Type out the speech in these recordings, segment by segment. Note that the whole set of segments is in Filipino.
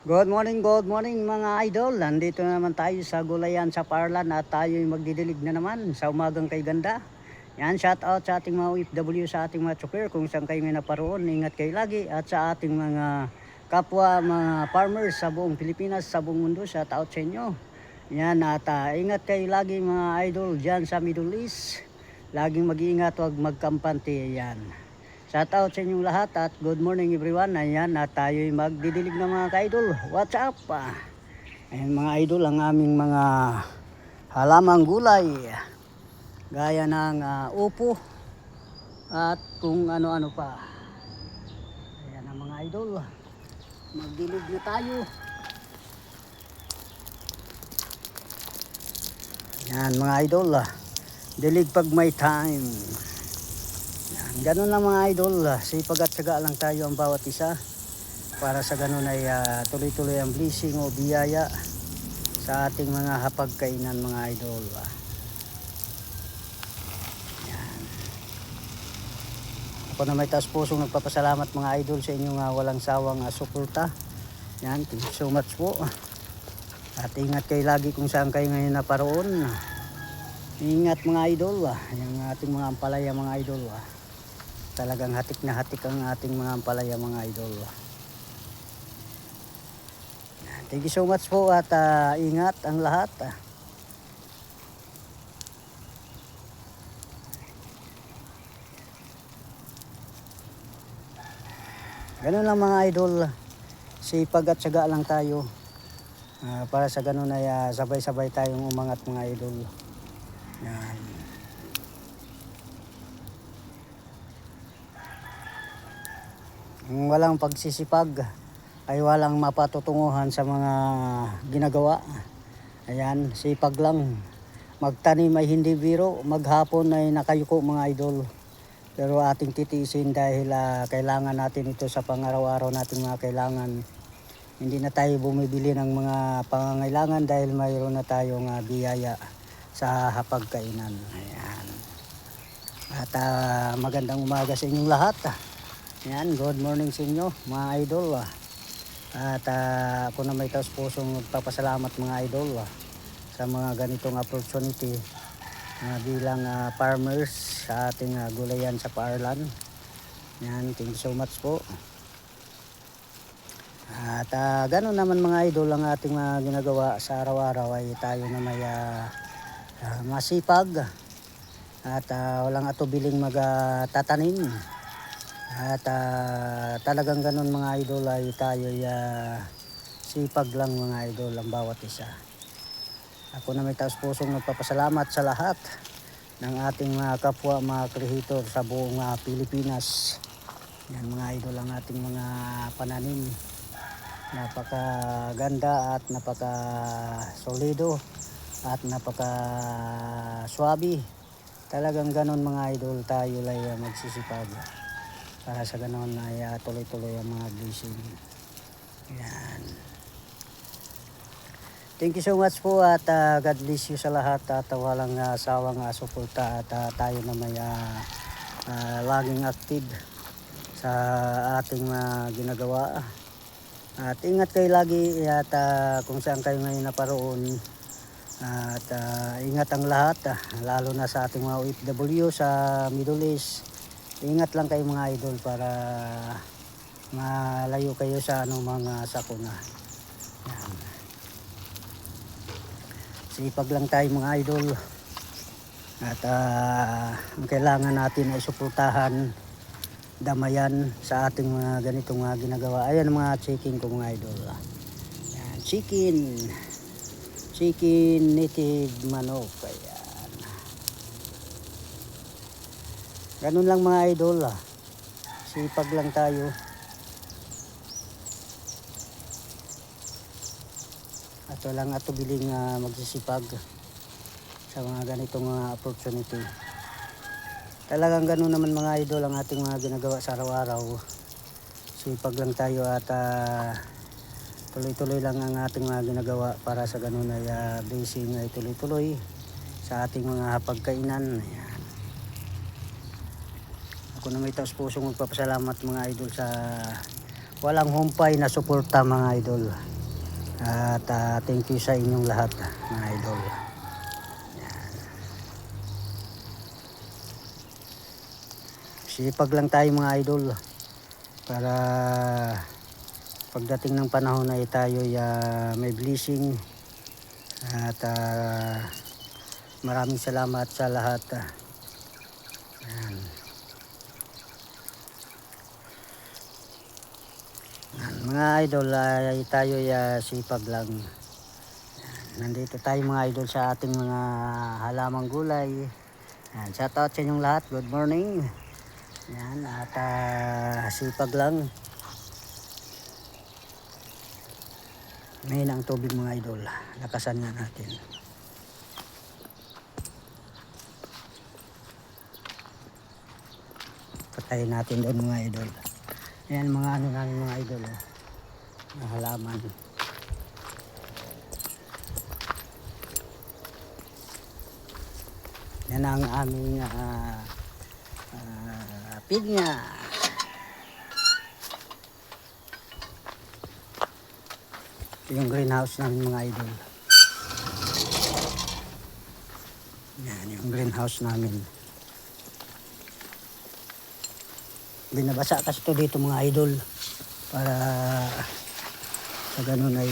Good morning mga idol. Nandito na naman tayo sa gulayan sa Parlan at tayo'y magdidilig na naman sa umagang kay ganda. Yan, shout out sa ating mga OFW, sa ating mga chopper kung saan kayo may naparoon. Ingat kayo lagi at sa ating mga kapwa mga farmers sa buong Pilipinas, sa buong mundo. Shout out sa inyo. Yan, at ingat kayo lagi mga idol dyan sa Middle East. Laging mag-iingat, huwag magkampante. Yan. Shout out sa inyong lahat at good morning everyone. Ayan, at tayo'y magdidilig ng mga ka-idol. What's up? Ayan mga idol, ang aming mga halamang gulay. Gaya ng upo at kung ano-ano pa. Ayan ang mga idol. Magdilig na tayo. Ayan mga idol. Dilig pag may time. Ganun lang mga idol, sipag at syaga lang tayo ang bawat isa para sa ganun ay tuloy-tuloy ang blessing o biyaya sa ating mga hapagkainan mga idol. Yan. Ako na may taas pusong nagpapasalamat mga idol sa inyong walang sawang suporta. Yan, thank you so much po. At ingat kayo lagi kung saan kayo ngayon naparoon. Ingat mga idol, yung ating mga ampalaya mga idol. Talagang hatik na hatik ang ating mga ampalaya mga idol. Thank you so much po at ingat ang lahat. Ganun lang mga idol, sipag at syaga lang tayo para sa ganun ay sabay-sabay tayong umangat mga idol. Yan. Ang walang pagsisipag ay walang mapatutunguhan sa mga ginagawa. Ayan, sipag lang. Magtanim ay hindi biro, maghapon ay nakayuko mga idol. Pero ating titiisin dahil kailangan natin ito sa pangaraw-araw nating mga kailangan. Hindi na tayo bumibili ng mga pangangailangan dahil mayroon na tayong biyaya sa hapagkainan. Ayan. At magandang umaga sa inyong lahat. Yan, good morning sa inyo mga idol. At ako na may taos pusong magpapasalamat mga idol sa mga ganitong opportunity bilang farmers sa ating gulayan sa Parlan. Yan, thank you so much po. At ganun naman mga idol ang ating ginagawa sa araw-araw ay tayo na may masipag at walang atubiling magtatanim. At talagang ganun mga idol ay tayo sipag lang mga idol ang bawat isa. Ako na may taos pusong nagpapasalamat sa lahat ng ating mga kapwa mga kreator sa buong Pilipinas. Yan mga idol ang ating mga pananim. Napakaganda at napaka-solido at napaka-swabe. Talagang ganun mga idol tayo ay magsisipag. Para sa ganoon ay tuloy-tuloy ang mga blessing. Yan. Thank you so much po at God bless you sa lahat at walang sawang suporta at tayo na may laging active sa ating ginagawa. At ingat kayo lagi at kung saan kayo ngayon naparoon. At ingat ang lahat, lalo na sa ating mga OFW sa Middle East. Ingat lang kayo mga idol para malayo kayo sa mga sakuna. Yan. Sipag lang tayo mga idol. At ang kailangan natin ay suportahan, damayan sa ating mga ganitong ginagawa. Ayan ang mga chicken ko mga idol. Yan, chicken native manok. Ayan. Ganun lang mga idol. Sipag lang tayo. At walang atubiling magsisipag sa mga ganitong opportunity. Talagang ganun naman mga idol ang ating mga ginagawa sa araw-araw. Sipag lang tayo at tuloy-tuloy lang ang ating mga ginagawa para sa ganun ay blessing ay tuloy-tuloy sa ating mga hapagkainan. Ayan. Ako na may taos pusong magpapasalamat mga idol sa walang humpay na suporta mga idol. At thank you sa inyong lahat mga idol. Sipag lang tayo mga idol para pagdating ng panahon ay tayo may blessing. At maraming salamat sa lahat. Yan. Yan, mga idol ay tayo sipag lang. Yan. Nandito tayo mga idol sa ating mga halamang gulay. Yan. Shout out sa inyong lahat. Good morning. Yan. At sipag lang. Ngayon ang tubig mga idol. Lakasan nga natin. Patayin natin doon mga idol. Ayan mga ano namin mga idol. Mga halaman. Yan ang aming pinya. Ito yung greenhouse namin mga idol. Yan yung greenhouse namin. Binabasa kasi ito dito mga idol para sa ganun ay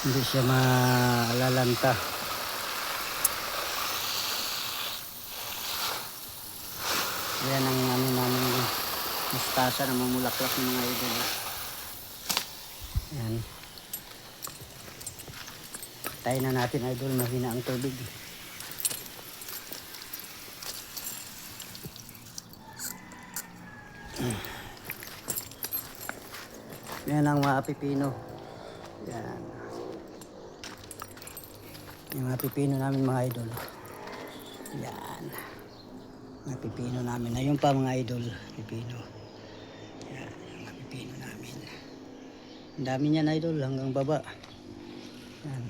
hindi siya malalanta. Yan ang ano namin mustasa na mamulaklak ng mga idol. Yan. Tayo na natin idol, mahina ang tubig. Yan ang mga pipino. Yan. Yung mga pipino namin mga idol. Yan. Mga pipino namin. Ayun pa mga idol. Pipino. Yan. Yung mga pipino namin. Ang dami niyan idol hanggang baba. Yan.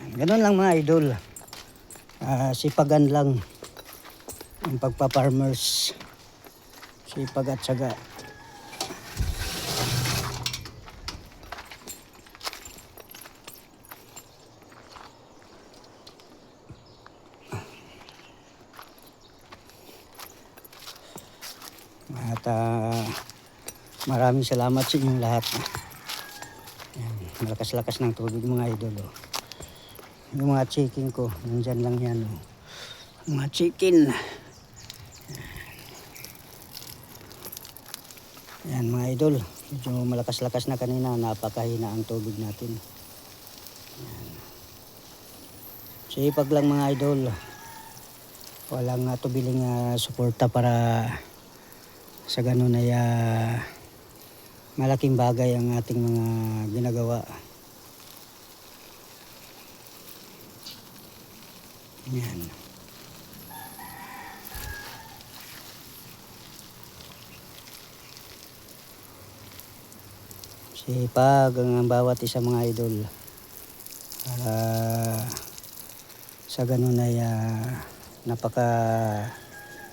Yan. Ganun lang mga idol. Sipagan lang. Ang pagpa-farmers. Sipag at syaga. At maraming salamat sa inyong lahat. Yan, malakas-lakas ng tubig mga idol. Oh. Yung mga chicken ko, nandyan lang yan. Oh. Mga chicken. Yan mga idol, medyo malakas-lakas na kanina, napakahina ang tubig natin. Yan. Sipag lang mga idol. Walang tubiling suporta para sa ganun ay malaking bagay ang ating mga ginagawa. Yan. Sipag ang bawat isa mga idol. Sa ganun ay napaka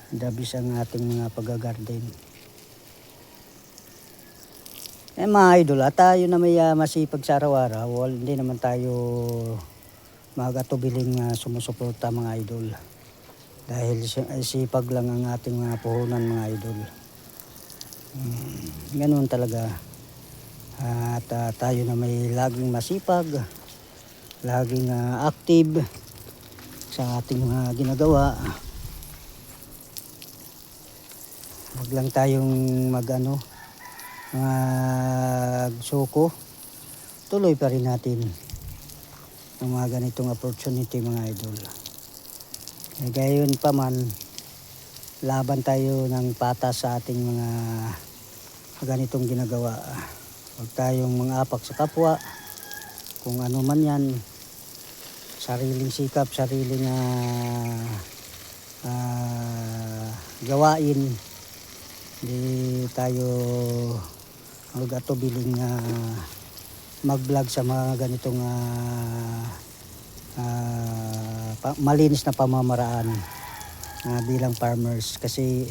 dabis ang ating mga pag-garden. Mga idol, tayo na may masipag sa araw-araw, hindi naman tayo magatubiling sumusuporta mga idol. Dahil sipag lang ang ating mga puhunan mga idol. Ganun talaga. At tayo na may laging masipag, laging active sa ating mga ginagawa. Huwag lang tayong magsuko. Tuloy pa rin natin ang mga ganitong opportunity mga idol. Gayon pa man, laban tayo ng patas sa ating mga ganitong ginagawa. Huwag tayong mangapak sa kapwa, kung ano man yan, sariling sikap, sariling gawain. Hindi tayo magatubiling mag-vlog sa mga ganitong malinis na pamamaraan bilang farmers. Kasi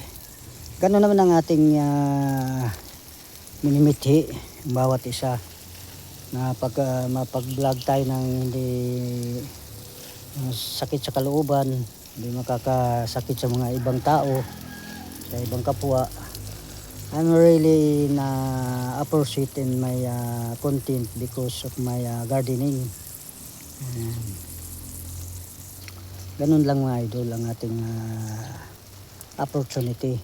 gano'n naman ang ating minimithi ang bawat isa na pag mapag-vlog tayo ng hindi sakit sa kalooban, hindi makakasakit sa mga ibang tao, sa ibang kapwa. I'm really na appreciate in my content because of my gardening. Ganun lang mga idol ang ating opportunity.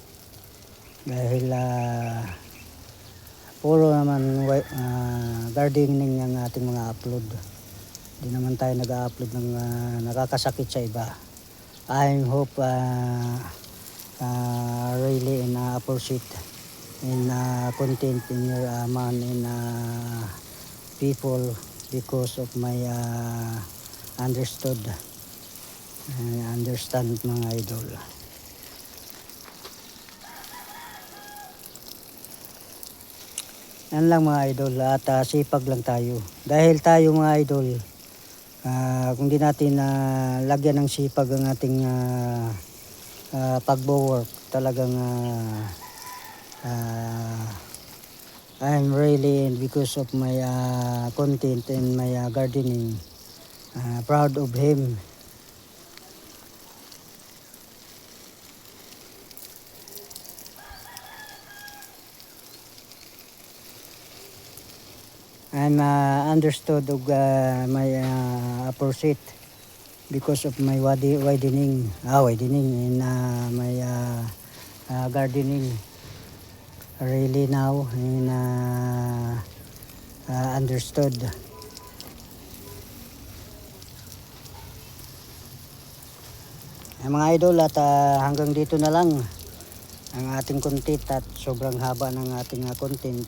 Dahil puro naman gardening ang ating mga upload. Hindi naman tayo nag-upload ng nakakasakit sa iba. I hope really appreciate in content in your man in people because of my understand mga idol. Yan lang mga idol, at sipag lang tayo. Dahil tayo mga idol, kung di natin lagyan ng sipag ang ating pagbo-work, talagang I'm really, because of my content and my gardening, proud of him. I'm understood of my appreciate because of my widening in my gardening. Really now in understood. Mga idol, at hanggang dito na lang ang ating content, at sobrang haba ng ating content.